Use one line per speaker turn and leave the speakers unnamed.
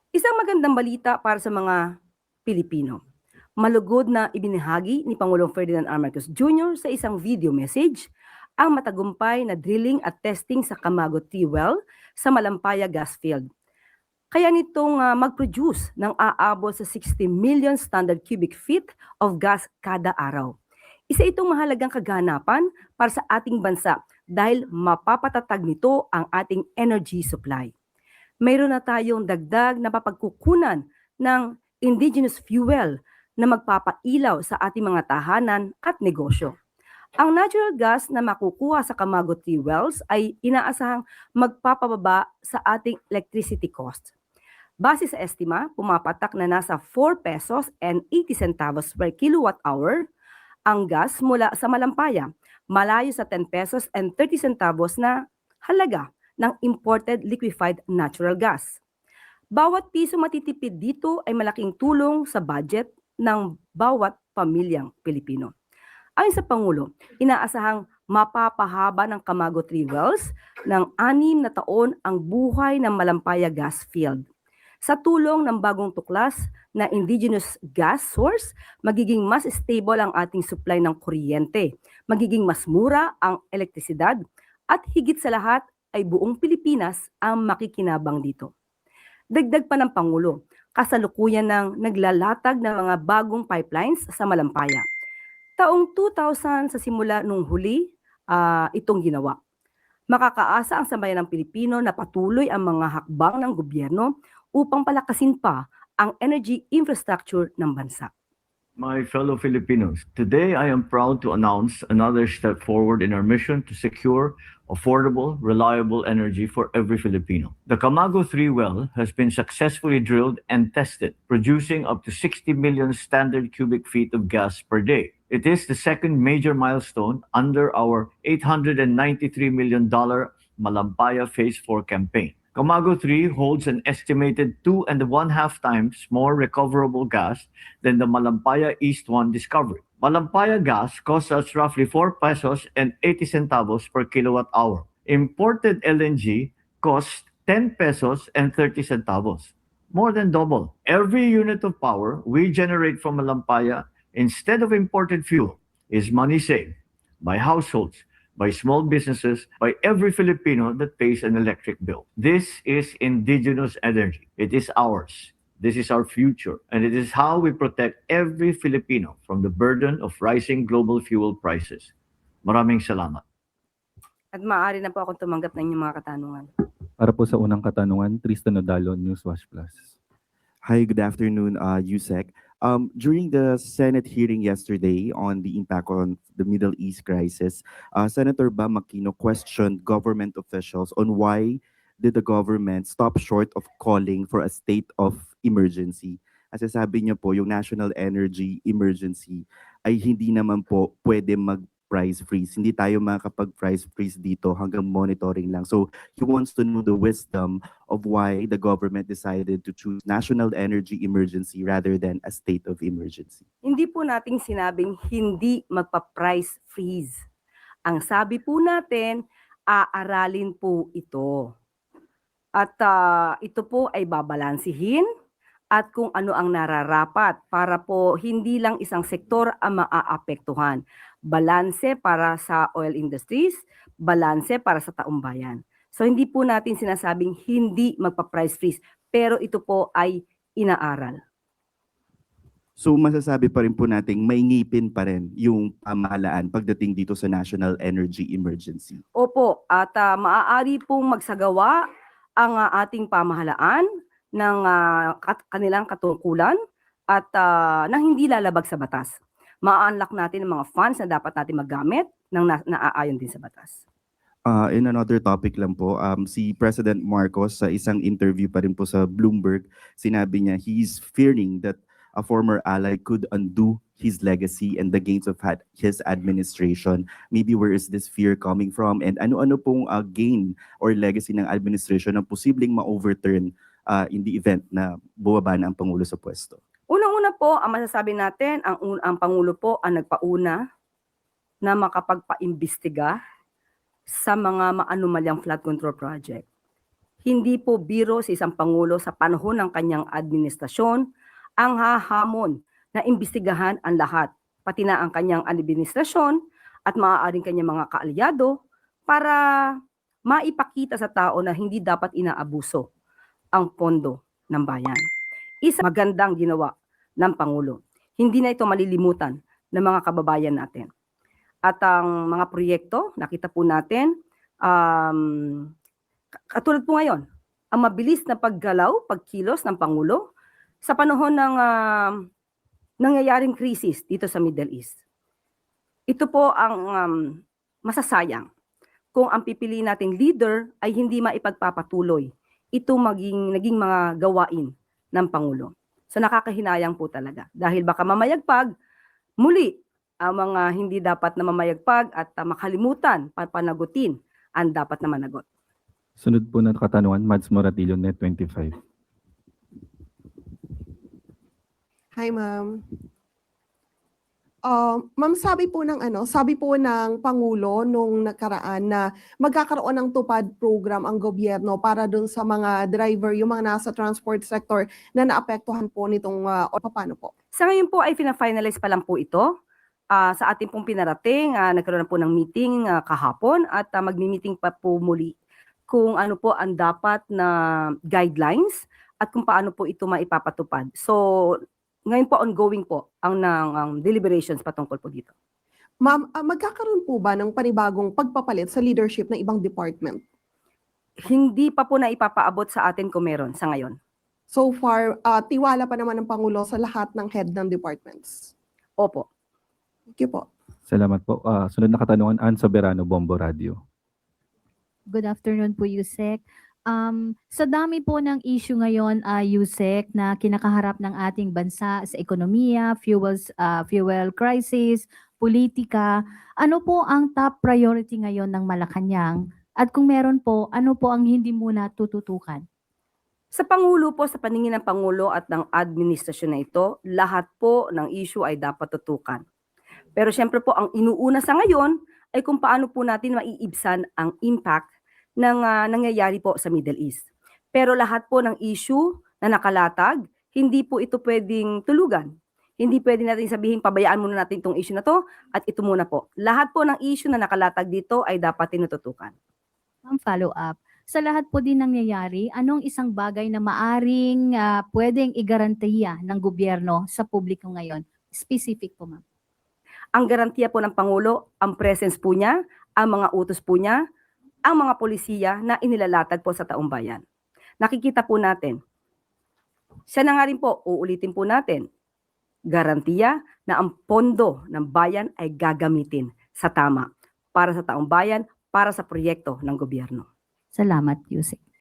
Isang magandang balita para sa mga Pilipino. Malugod na ibinahagi ni Pangulong Ferdinand R. Marcos Jr. sa isang video message ang matagumpay na drilling at testing sa Camago 3 well sa Malampaya gas field. Kaya nitong mag-produce ng aabot sa 60 million standard cubic feet of gas kada araw. Isa itong mahalagang kaganapan para sa ating bansa dahil mapapatatag nito ang ating energy supply. Mayroon na tayong dagdag na papagkukunan ng indigenous fuel na magpapailaw sa ating mga tahanan at negosyo. Ang natural gas na makukuha sa Camago 3 wells ay inaasahang magpapababa sa ating electricity cost. Base sa estima, pumapatak na nasa 4 pesos and 80 centavos per kilowatt hour ang gas mula sa Malampaya, malayo sa 10 pesos and 30 centavos na halaga ng imported liquefied natural gas. Bawat piso matitipid dito ay malaking tulong sa budget ng bawat pamilyang Pilipino. Ayon sa Pangulo, inaasahang mapapahaba ng Camago 3 wells ng 6 na taon ang buhay ng Malampaya gas field. Sa tulong ng bagong tuklas na indigenous gas source, magiging mas stable ang ating supply ng kuryente, magiging mas mura ang elektrisidad, at higit sa lahat ay buong Pilipinas ang makikinabang dito. Dagdag pa ng Pangulo, kasalukuyan ng naglalatag ng mga bagong pipelines sa Malampaya. Taong 2000 sa simula nung huli itong ginawa. Makakaasa ang sambayan ng Pilipino na patuloy ang mga hakbang ng gobyerno upang palakasin pa ang energy infrastructure ng bansa.
My fellow Filipinos, today I am proud to announce another step forward in our mission to secure affordable, reliable energy for every Filipino. The Camago 3 well has been successfully drilled and tested, producing up to 60 million standard cubic feet of gas per day. It is the second major milestone under our $893 million Malampaya Phase 4 campaign. Camago 3 holds an estimated 2.5 times more recoverable gas than the Malampaya East 1 discovery. Malampaya gas costs us roughly 4 pesos and 80 centavos per kilowatt hour. Imported LNG costs 10 pesos and 30 centavos, more than double. Every unit of power we generate from Malampaya instead of imported fuel is money saved by households, by small businesses, by every Filipino that pays an electric bill. This is indigenous energy. It is ours. This is our future. And it is how we protect every Filipino from the burden of rising global fuel prices. Maraming salamat.
At maaari na po akong tumanggap ng inyong mga katanungan.
Para po sa unang katanungan, Tristan Odalo, Newswatch Plus.
Hi, good afternoon, Yusek. During the Senate hearing yesterday on the impact on the Middle East crisis, Senator Bam Aquino questioned government officials on why did the government stop short of calling for a state of emergency. Kasi sabi niya po, yung national energy emergency ay hindi naman po pwede mag-price freeze. Hindi tayo makakapag-price freeze dito hanggang monitoring lang. So he wants to know the wisdom of why the government decided to choose national energy emergency rather than a state of emergency.
Hindi po nating sinabing hindi magpa-price freeze. Ang sabi po natin, aaralin po ito. At ito po ay babalansihin at kung ano ang nararapat para po hindi lang isang sektor ang maaapektuhan. Balanse para sa oil industries, balanse para sa taong bayan. So hindi po natin sinasabing hindi magpa-price freeze, pero ito po ay inaaral.
So masasabi pa rin po nating may ngipin pa rin yung pamahalaan pagdating dito sa national energy emergency.
Opo, at maaari pong magsagawa ang ating pamahalaan ng kanilang katungkulan at nang hindi lalabag sa batas. Ma-unlock natin ang mga funds na dapat natin magamit nang naaayon din sa batas.
In another topic lang po, si President Marcos sa isang interview pa rin po sa Bloomberg, sinabi niya he's fearing that a former ally could undo his legacy and the gains of his administration. Maybe where is this fear coming from? And ano-ano pong gain or legacy ng administration na posibleng ma-overturn in the event na bumaba na ang Pangulo sa pwesto?
Unang-una po, ang masasabi natin, ang Pangulo po ang nagpauna na makapagpaimbestiga sa mga maanumalyang flood control project. Hindi po biro sa isang Pangulo sa panahon ng kanyang administrasyon ang hahamon na imbestigahan ang lahat, pati na ang kanyang administrasyon at maaaring kanyang mga kaalyado para maipakita sa tao na hindi dapat inaabuso ang pondo ng bayan. Isa magandang ginawa ng Pangulo. Hindi na ito malilimutan ng mga kababayan natin. At ang mga proyekto, nakita po natin, katulad po ngayon, ang mabilis na paggalaw, pagkilos ng Pangulo sa panahon ng nangyayaring krisis dito sa Middle East. Ito po ang masasayang kung ang pipili nating leader ay hindi maipagpapatuloy ito naging mga gawain ng Pangulo. So nakakahinayang po talaga dahil baka mamayagpag muli ang mga hindi dapat na mamayagpag at makalimutan papanagutin ang dapat na managot.
Sunod po na katanungan, Mads Moratillo, Net 25.
Hi, ma'am. Ma'am, sabi po ng Pangulo nung nakaraan na magkakaroon ng tupad program ang gobyerno para dun sa mga driver, yung mga nasa transport sector na naapektuhan po nitong o paano po?
Sa ngayon po ay fina-finalize pa lang po ito. Sa ating pong pinarating, nagkaroon na po ng meeting kahapon at magmi-meeting pa po muli kung ano po ang dapat na guidelines at kung paano po ito maipapatupad. So, ngayon po ongoing po ang deliberations patungkol po dito.
Ma'am, magkakaroon po ba ng panibagong pagpapalit sa leadership ng ibang department?
Hindi pa po na ipapaabot sa atin kung meron sa ngayon.
So far, tiwala pa naman ng Pangulo sa lahat ng head ng departments.
Opo.
Thank you po.
Salamat po. Sunod na katanungan, Ann Soberano, Bombo Radio.
Good afternoon po, Yusek. Sa dami po ng issue ngayon, Yusek, na kinakaharap ng ating bansa sa ekonomiya, fuel crisis, politika, ano po ang top priority ngayon ng Malacanang? At kung meron po, ano po ang hindi muna tututukan?
Sa Pangulo po, sa paningin ng Pangulo at ng administrasyon na ito, lahat po ng issue ay dapat tutukan. Pero syempre po, ang inuuna sa ngayon ay kung paano po natin maiibsan ang impact ng nangyayari po sa Middle East. Pero lahat po ng issue na nakalatag, hindi po ito pwedeng tulugan. Hindi pwede natin sabihin, pabayaan muna natin itong issue na to at ito muna po. Lahat po ng issue na nakalatag dito ay dapat tinututukan.
Ang follow-up, sa lahat po din nangyayari, anong isang bagay na maaring pwedeng igarantiya ng gobyerno sa publiko ngayon? Specific po, ma'am.
Ang garantiya po ng Pangulo, ang presence po niya, ang mga utos po niya, ang mga polisiya na inilalatag po sa taong bayan. Nakikita po natin. Siya na nga rin po, uulitin po natin, garantiya na ang pondo ng bayan ay gagamitin sa tama para sa taong bayan, para sa proyekto ng gobyerno.
Salamat, Yusek.